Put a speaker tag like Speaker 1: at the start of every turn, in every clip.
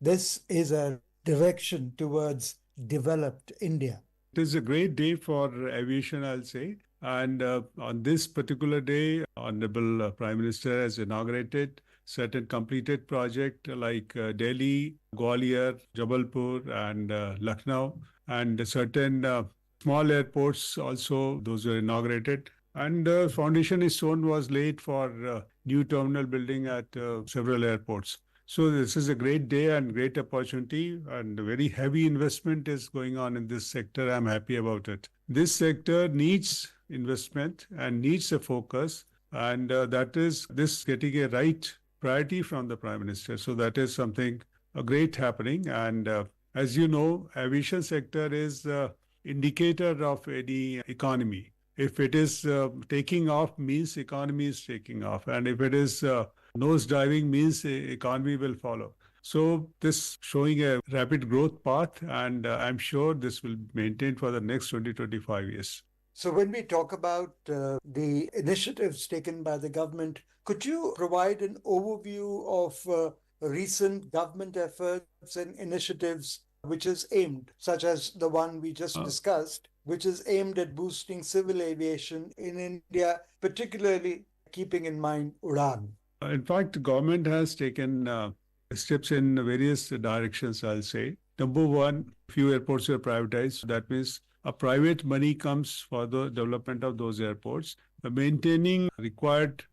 Speaker 1: this is a direction towards developed India.
Speaker 2: It is a great day for aviation, I'll say. And on this particular day, Honorable Prime Minister has inaugurated certain completed projects like Delhi, Gwalior, Jabalpur, and Lucknow, and certain small airports also, those were inaugurated. And foundation stone was laid for new terminal building at several airports. So this is a great day and great opportunity, and very heavy investment is going on in this sector. I'm happy about it. This sector needs investment and needs a focus, and that is this getting a right priority from the Prime Minister. So that is something a great happening. And as you know, aviation sector is the indicator of any economy. If it is taking off, means economy is taking off, and if it is nose diving, means economy will follow. So this showing a rapid growth path, and I'm sure this will maintain for the next 20-25 years.
Speaker 1: So when we talk about the initiatives taken by the government, could you provide an overview of recent government efforts and initiatives which is aimed, such as the one we just discussed, which is aimed at boosting civil aviation in India, particularly keeping in mind Udan?
Speaker 2: In fact, the government has taken steps in various directions, I'll say. Number one, few airports were privatized. That means a private money comes for the development of those airports, maintaining required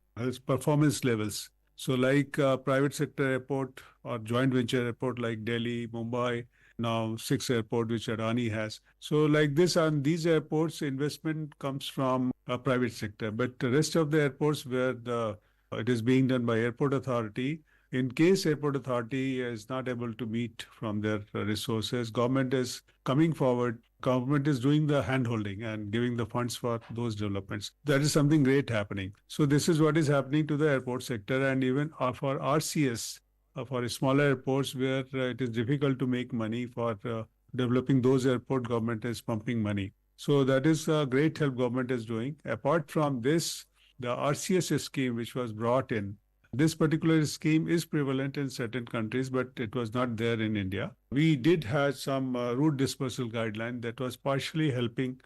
Speaker 2: performance levels. So like private sector airport or joint venture airport like Delhi, Mumbai, now 6 airport which Adani has. So like this, on these airports, investment comes from a private sector. But the rest of the airports where it is being done by airport authority, in case airport authority is not able to meet from their resources, government is coming forward. Government is doing the hand-holding and giving the funds for those developments. That is something great happening. So this is what is happening to the airport sector, and even for RCS, for smaller airports where it is difficult to make money for developing those airport, government is pumping money. So that is a great help government is doing. Apart from this, the RCS scheme which was brought in, this particular scheme is prevalent in certain countries, but it was not there in India. We did have some route dispersal guideline that was partially helping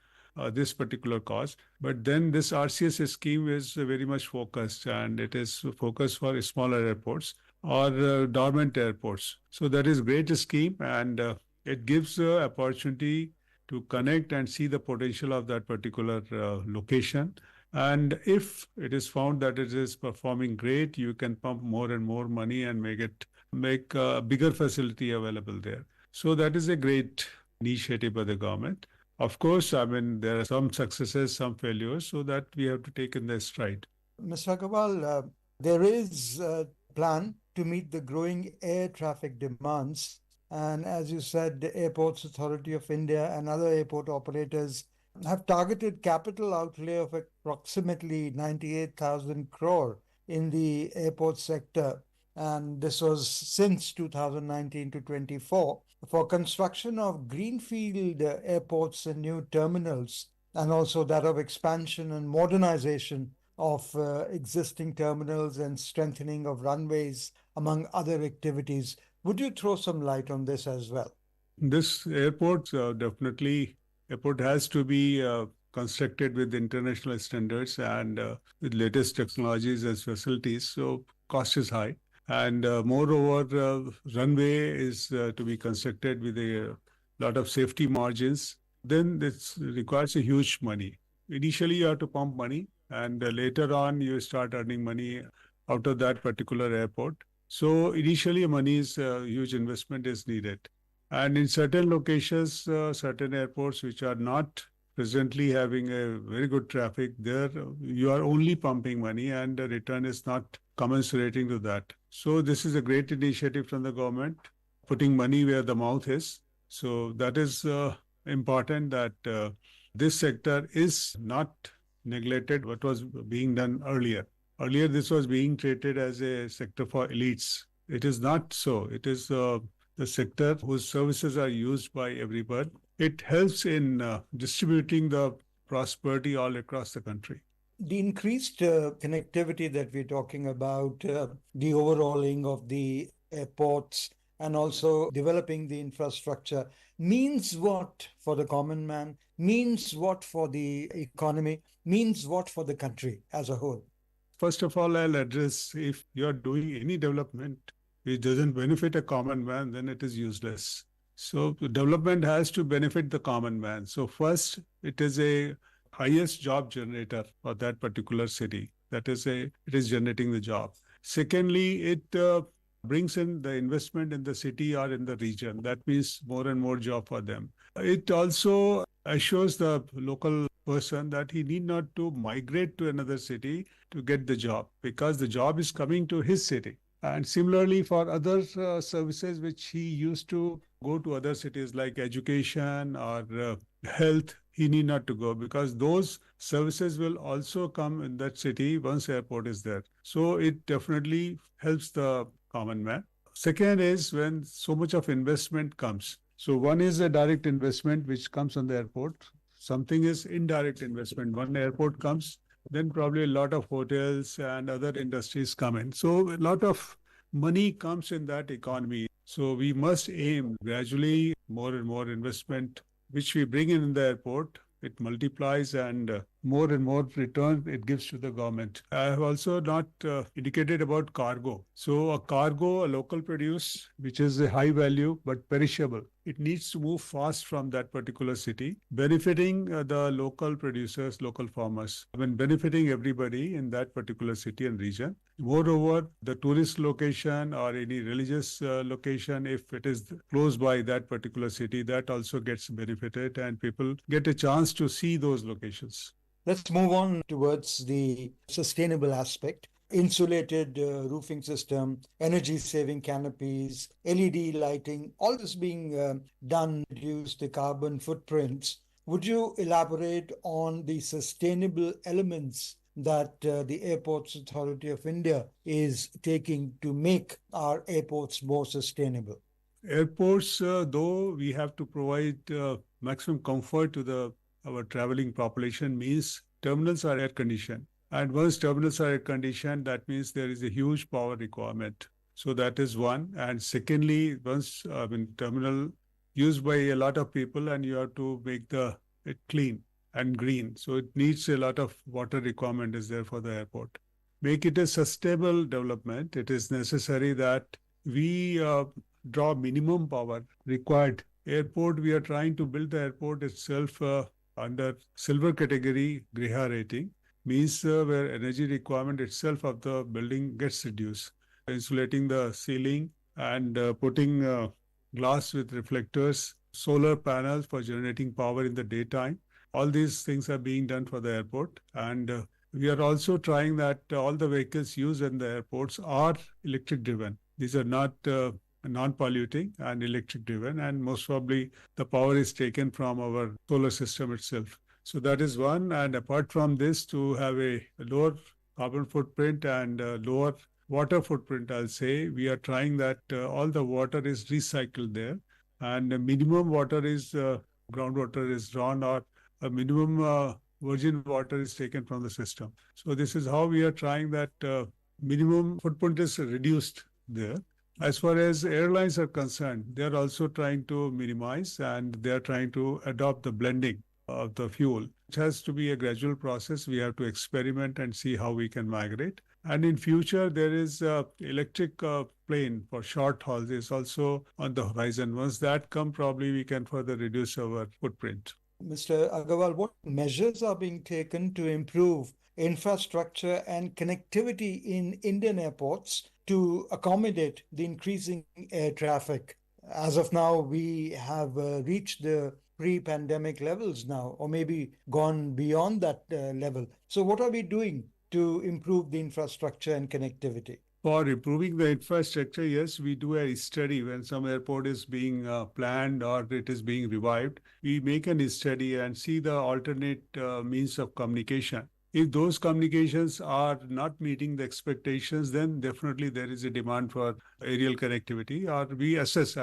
Speaker 2: this particular cause. But then this RCS scheme is very much focused, and it is focused for smaller airports or dormant airports. So that is great scheme, and it gives opportunity to connect and see the potential of that particular location. And if it is found that it is performing great, you can pump more and more money and make a bigger facility available there. So that is a great initiative by the government. Of course, I mean, there are some successes, some failures, so that we have to take in their stride.
Speaker 1: Mr. Agarwal, there is a plan to meet the growing air traffic demands. And as you said, the Airports Authority of India and other airport operators have targeted capital outlay of approximately 98,000 crore in the airport sector. And this was since 2019 to 24 for construction of greenfield airports and new terminals, and also that of expansion and modernization of existing terminals and strengthening of runways, among other activities. Would you throw some light on this as well?
Speaker 2: This airport airport has to be constructed with international standards and with latest technologies and facilities. So cost is high. And moreover, runway is to be constructed with a lot of safety margins. Then this requires a huge money. Initially, you have to pump money, and later on, you start earning money out of that particular airport. So initially, money is huge investment is needed. And in certain locations, certain airports which are not presently having a very good traffic, there you are only pumping money and the return is not commensurating to that. So this is a great initiative from the government, putting money where the mouth is. So that is important, that this sector is not neglected what was being done earlier. Earlier, this was being treated as a sector for elites. It is not so. It is the sector whose services are used by everyone. It helps in distributing the prosperity all across the country.
Speaker 1: The increased connectivity that we're talking about, the overhauling of the airports and also developing the infrastructure means what for the common man, means what for the economy, means what for the country as a whole?
Speaker 2: First of all, I'll address if you're doing any development which doesn't benefit a common man, then it is useless. So development has to benefit the common man. So first, it is a highest job generator for that particular city. It is generating the job. Secondly, it brings in the investment in the city or in the region. That means more and more job for them. It also assures the local person that he need not to migrate to another city to get the job because the job is coming to his city. And similarly, for other services which he used to go to other cities like education or health, he need not to go because those services will also come in that city once airport is there. So it definitely helps the common man. Second is when so much of investment comes. So one is a direct investment which comes on the airport. Something is indirect investment. One airport comes, then probably a lot of hotels and other industries come in. So a lot of money comes in that economy. So we must aim gradually more and more investment, which we bring in the airport. It multiplies and more return it gives to the government. I have also not indicated about cargo. So a cargo, a local produce, which is a high value but perishable. It needs to move fast from that particular city, benefiting the local producers, local farmers, benefiting everybody in that particular city and region. Moreover, the tourist location or any religious location, if it is close by that particular city, that also gets benefited and people get a chance to see those locations.
Speaker 1: Let's move on towards the sustainable aspect. Insulated roofing system, energy saving canopies, LED lighting, all this being done to reduce the carbon footprints. Would you elaborate on the sustainable elements that the Airports Authority of India is taking to make our airports more sustainable?
Speaker 2: Airports, though we have to provide maximum comfort to the our traveling population, means terminals are air conditioned. And once terminals are air conditioned, that means there is a huge power requirement. So that is one. And secondly, once terminal used by a lot of people, and you have to make it clean and green. So it needs a lot of water requirement is there for the airport. Make it a sustainable development. It is necessary that we draw minimum power required. Airport, we are trying to build the airport itself under silver category Griha rating, means where energy requirement itself of the building gets reduced. Insulating the ceiling and putting glass with reflectors, solar panels for generating power in the daytime. All these things are being done for the airport. And we are also trying that all the vehicles used in the airports are electric driven. These are not non-polluting and electric driven, and most probably the power is taken from our solar system itself. So that is one. And apart from this, to have a lower carbon footprint and lower water footprint, I'll say, we are trying that all the water is recycled there, and minimum water is groundwater is drawn, or a minimum virgin water is taken from the system. So this is how we are trying that minimum footprint is reduced there. As far as airlines are concerned, they are also trying to minimize and they are trying to adopt the blending of the fuel. It has to be a gradual process. We have to experiment and see how we can migrate. And in future, there is electric plane for short hauls is also on the horizon. Once that come, probably we can further reduce our footprint.
Speaker 1: Mr. Agarwal, what measures are being taken to improve infrastructure and connectivity in Indian airports to accommodate the increasing air traffic? As of now, we have reached the pre-pandemic levels now, or maybe gone beyond that level. So what are we doing to improve the infrastructure and connectivity?
Speaker 2: For improving the infrastructure, yes, we do a study when some airport is being planned or it is being revived. We make a study and see the alternate means of communication. If those communications are not meeting the expectations, then definitely there is a demand for aerial connectivity, or we assess,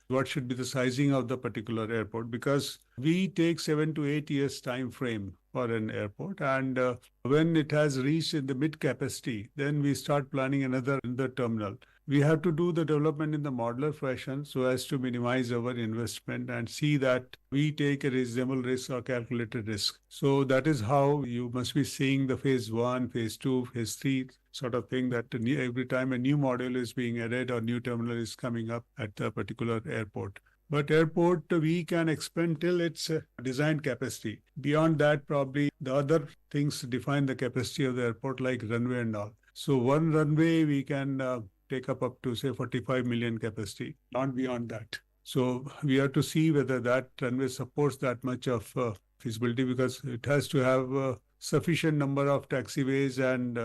Speaker 2: what should be the sizing of the particular airport, because we take 7 to 8 years time frame for an airport. And when it has reached in the mid capacity, then we start planning another terminal. we have to do the development in the modular fashion so as to minimize our investment and see that we take a reasonable risk or calculated risk. So that is how you must be seeing the phase 1, phase 2, phase 3 sort of thing, that every time a new module is being added or new terminal is coming up at a particular airport. But airport, we can expand till its design capacity. Beyond that, probably the other things define the capacity of the airport, like runway and all. So one runway we can take up to say 45 million capacity, not beyond that. So we have to see whether that runway supports that much of feasibility, because it has to have a sufficient number of taxiways and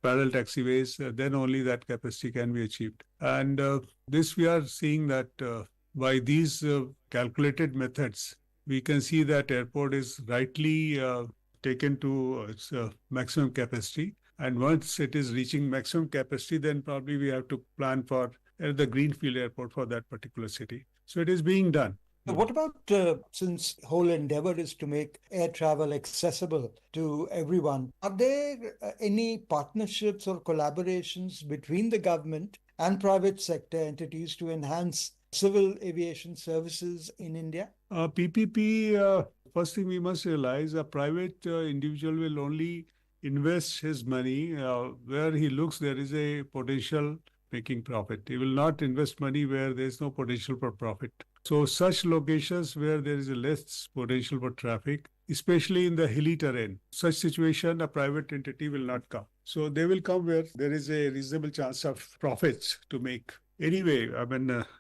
Speaker 2: parallel taxiways. Then only that capacity can be achieved. And this we are seeing that by these calculated methods, we can see that airport is rightly taken to its maximum capacity. And once it is reaching maximum capacity, then probably we have to plan for the greenfield airport for that particular city. So it is being done.
Speaker 1: What about, since whole endeavor is to make air travel accessible to everyone, are there any partnerships or collaborations between the government and private sector entities to enhance civil aviation services in India?
Speaker 2: PPP, first thing we must realize, a private individual will only invest his money where he looks there is a potential making profit. He will not invest money where there is no potential for profit. So such locations where there is a less potential for traffic, especially in the hilly terrain, such situation, a private entity will not come. So they will come where there is a reasonable chance of profits to make. Anyway,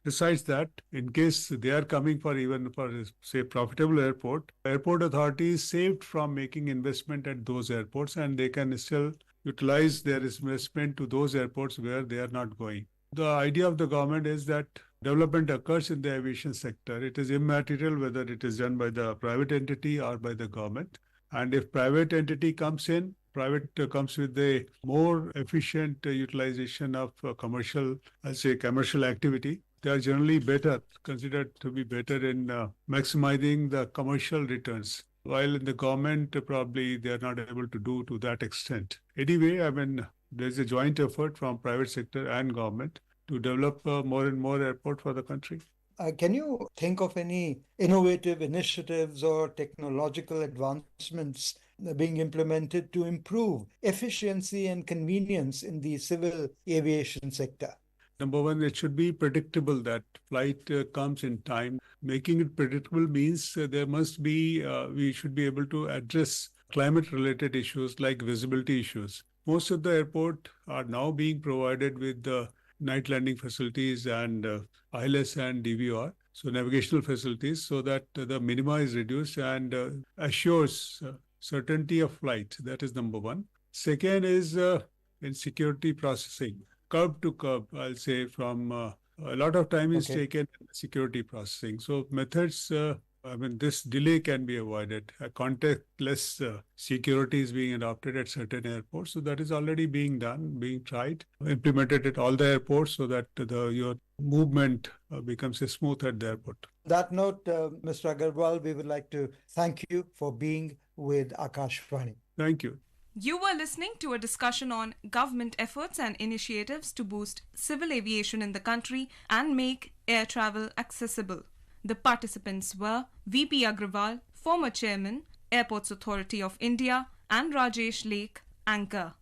Speaker 2: besides that, in case they are coming for even for, say, profitable airport authority is saved from making investment at those airports, and they can still utilize their investment to those airports where they are not going. The idea of the government is that development occurs in the aviation sector. It is immaterial whether it is done by the private entity or by the government. And if private entity comes in, private comes with a more efficient utilization of commercial activity. They are generally considered to be better in maximizing the commercial returns. While in the government, probably they are not able to do to that extent. Anyway, there's a joint effort from private sector and government to develop more and more airport for the country.
Speaker 1: Can you think of any innovative initiatives or technological advancements being implemented to improve efficiency and convenience in the civil aviation sector?
Speaker 2: Number one, it should be predictable that flight comes in time. Making it predictable means there must be, we should be able to address climate-related issues like visibility issues. Most of the airport are now being provided with the night landing facilities and ILS and DVR, so navigational facilities, so that the minima is reduced and assures certainty of flight. That is number one. Second is in security processing. Curb to curb, I'll say, from a lot of time is taken in security processing. So methods, this delay can be avoided. Contactless security is being adopted at certain airports. So that is already being done, being tried, implemented at all the airports so that your movement becomes smooth at the airport.
Speaker 1: On that note, Mr. Agarwal, we would like to thank you for being with Akashvani.
Speaker 2: Thank you.
Speaker 3: You were listening to a discussion on government efforts and initiatives to boost civil aviation in the country and make air travel accessible. The participants were VP Agrawal, former chairman, Airports Authority of India, and Rajesh Lake, anchor.